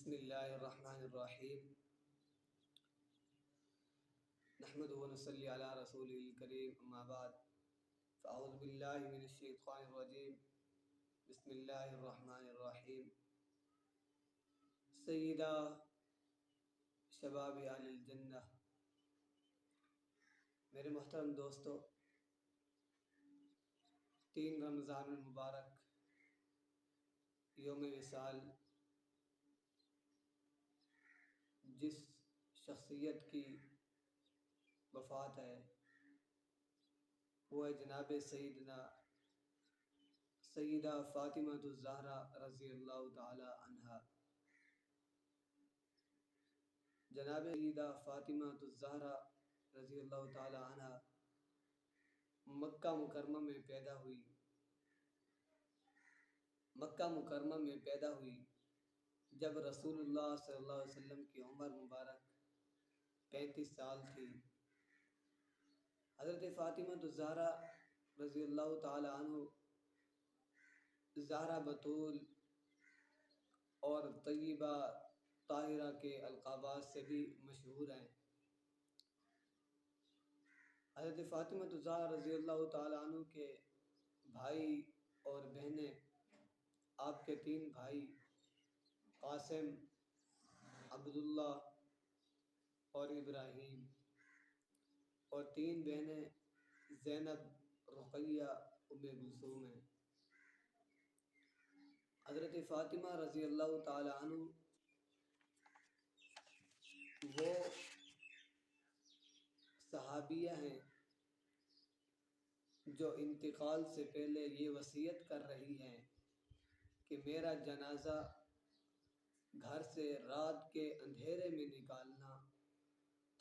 بسم اللہ الرحمن الرحیم نحمده ونصلی علی رسول الکریم اما بعد فاعوذ باللہ من الشیطان الرجیم بسم اللہ الرحمن الرحیم سیدہ شباب اہل الجنہ۔ میرے محترم دوستو، 3 رمضان المبارک یوم وصال جس شخصیت کی وفات ہے وہ ہے جناب سیدہ فاطمہ الزہرا رضی اللہ تعالی عنہا۔ جناب سیدہ فاطمہ الزہرا رضی اللہ تعالی عنہا مکہ مکرمہ میں پیدا ہوئی جب رسول اللہ صلی اللہ علیہ وسلم کی عمر مبارک 35 سال تھی۔ حضرت فاطمہ الزہرا رضی اللہ تعالی عنہ زہرا بتول اور طیبہ طاہرہ کے القابات سے بھی مشہور ہیں۔ حضرت فاطمہ الزہرا رضی اللہ تعالی عنہ کے بھائی اور بہنیں، آپ کے 3 بھائی قاسم، عبداللہ اور ابراہیم، اور 3 بہنیں زینب، رقیہ، ام کلثوم ہیں۔ حضرت فاطمہ رضی اللہ تعالی عنہ وہ صحابیہ ہیں جو انتقال سے پہلے یہ وصیت کر رہی ہیں کہ میرا جنازہ گھر سے رات کے اندھیرے میں نکالنا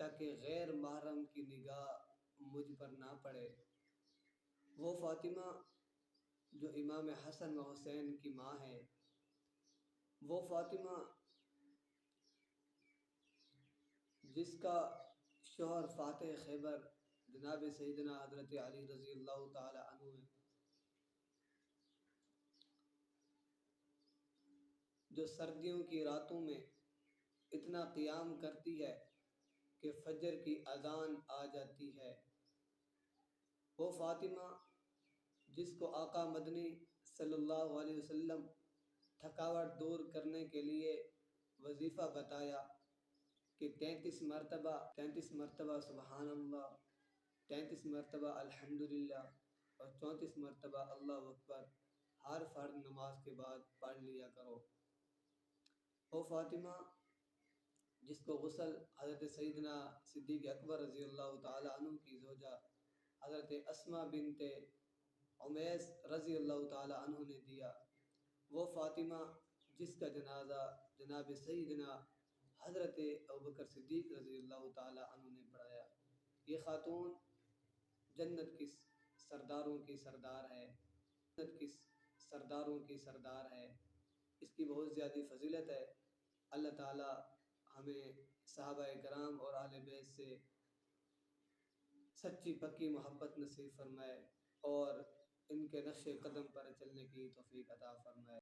تاکہ غیر محرم کی نگاہ مجھ پر نہ پڑے۔ وہ فاطمہ جو امام حسن و حسین کی ماں ہے، وہ فاطمہ جس کا شوہر فاتح خیبر جناب سیدنا حضرت علی رضی اللہ تعالی عنہ ہے، جو سردیوں کی راتوں میں اتنا قیام کرتی ہے کہ فجر کی اذان آ جاتی ہے۔ وہ فاطمہ جس کو آقا مدنی صلی اللہ علیہ وسلم تھکاوٹ دور کرنے کے لیے وظیفہ بتایا کہ 33 مرتبہ سبحان اللہ، 33 مرتبہ الحمدللہ اور 34 مرتبہ اللہ اکبر ہر فرض نماز کے بعد پڑھ لیا کرو۔ وہ فاطمہ جس کو غسل حضرت سیدنا صدیق اکبر رضی اللہ تعالی عنہ کی زوجہ حضرت اسماء بنت عمیس رضی اللہ تعالی عنہ نے دیا، وہ فاطمہ جس کا جنازہ جناب سیدنا حضرت ابوبکر صدیق رضی اللہ تعالی عنہ نے پڑھایا۔ یہ خاتون جنت کی سرداروں کی سردار ہے، اس کی بہت زیادہ فضیلت ہے۔ اللہ تعالی ہمیں صحابہ کرام اور اہل بیت سے سچی پکی محبت نصیب فرمائے اور ان کے نقش قدم پر چلنے کی توفیق عطا فرمائے۔